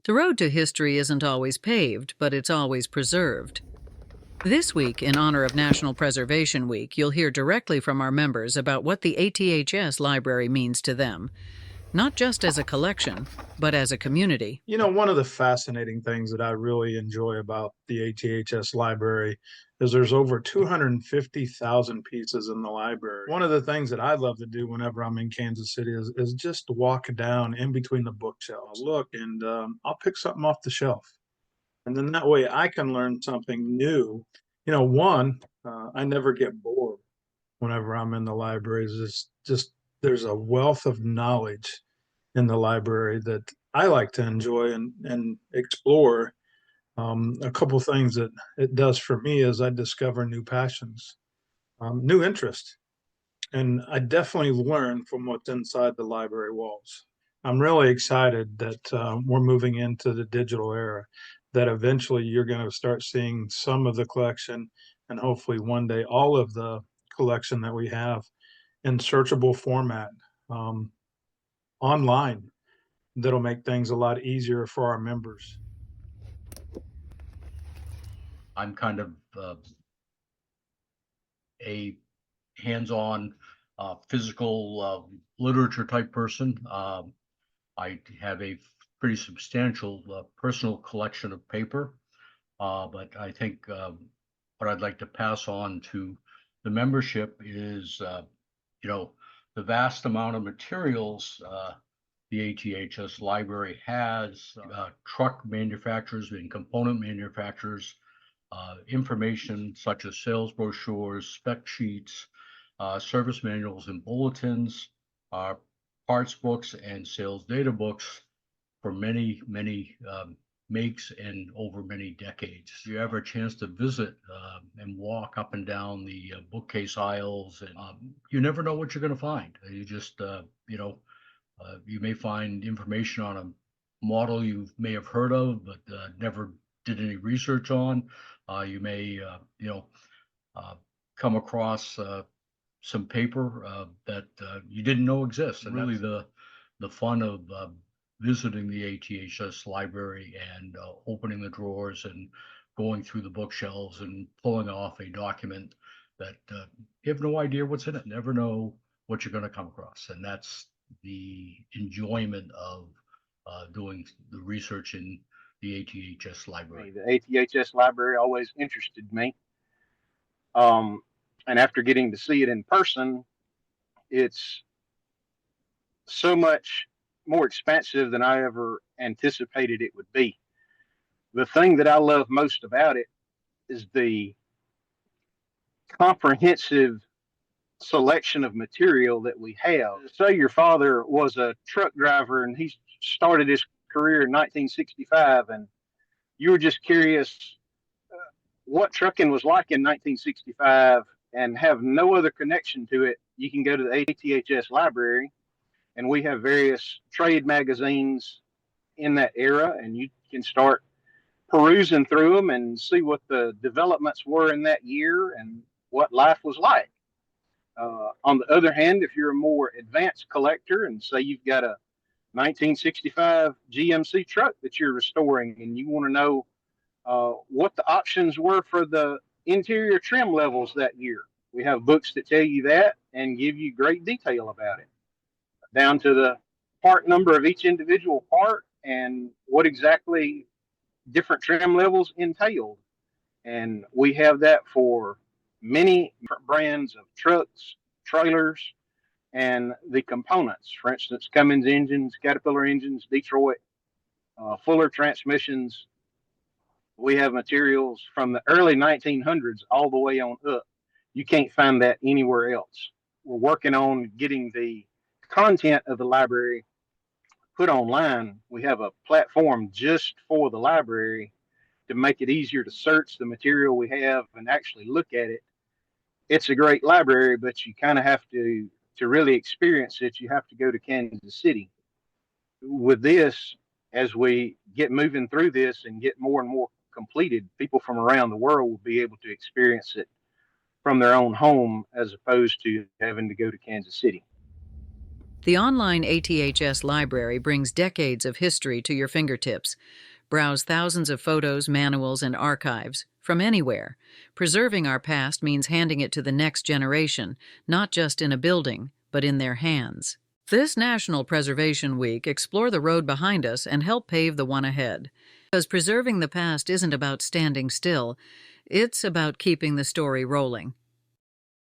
The road to history isn't always paved, but it's always preserved. This week, in honor of National Preservation Week, you'll hear directly from our members about what the ATHS library means to them, not just as a collection, but as a community. You know, one of the fascinating things that I really enjoy about the ATHS library is there's over 250,000 pieces in the library. One of the things that I love to do whenever I'm in Kansas City is just to walk down in between the bookshelves, look, and I'll pick something off the shelf. And then that way I can learn something new. I never get bored whenever I'm in the libraries. It's just there's a wealth of knowledge in the library that I like to enjoy and explore. A couple things that it does for me is I discover new passions, new interests, and I definitely learn from what's inside the library walls. I'm really excited that we're moving into the digital era, that eventually you're going to start seeing some of the collection and hopefully one day all of the collection that we have in searchable format um, online that'll make things a lot easier for our members. I'm kind of a hands-on physical literature type person. I have a pretty substantial personal collection of paper, but I think what I'd like to pass on to the membership is, the vast amount of materials the ATHS library has, truck manufacturers and component manufacturers, information such as sales brochures, spec sheets, service manuals and bulletins, parts books, and sales data books for many, many makes and over many decades. If you ever a chance to visit and walk up and down the bookcase aisles, and you never know what you're going to find. You just, you may find information on a model you may have heard of, but never did any research on. You may, come across some paper that you didn't know exists. And really the fun of visiting the ATHS library and opening the drawers and going through the bookshelves and pulling off a document that you have no idea what's in it, never know what you're going to come across. And that's the enjoyment of doing the research in the ATHS library. The ATHS library always interested me. And after getting to see it in person, it's so much more expansive than I ever anticipated it would be. The thing that I love most about it is the comprehensive selection of material that we have. Say your father was a truck driver and he started his career in 1965, and you were just curious what trucking was like in 1965 and have no other connection to it. You can go to the ATHS library, and we have various trade magazines in that era, and you can start perusing through them and see what the developments were in that year and what life was like. On the other hand, if you're a more advanced collector and say you've got a 1965 GMC truck that you're restoring and you want to know what the options were for the interior trim levels that year, we have books that tell you that and give you great detail about it, down to the part number of each individual part and what exactly different trim levels entailed. And we have that for many different brands of trucks, trailers, and the components. For instance, Cummins engines, Caterpillar engines, Detroit, Fuller transmissions. We have materials from the early 1900s all the way on up. You can't find that anywhere else. We're working on getting the content of the library put online. We have a platform just for the library to make it easier to search the material we have and actually look at it. It's a great library, but you kind of have to really experience it. You have to go to Kansas City. With this, as we get moving through this and get more and more completed, people from around the world will be able to experience it from their own home as opposed to having to go to Kansas City. The online ATHS library brings decades of history to your fingertips. Browse thousands of photos, manuals, and archives from anywhere. Preserving our past means handing it to the next generation, not just in a building, but in their hands. This National Preservation Week, explore the road behind us and help pave the one ahead. Because preserving the past isn't about standing still, it's about keeping the story rolling.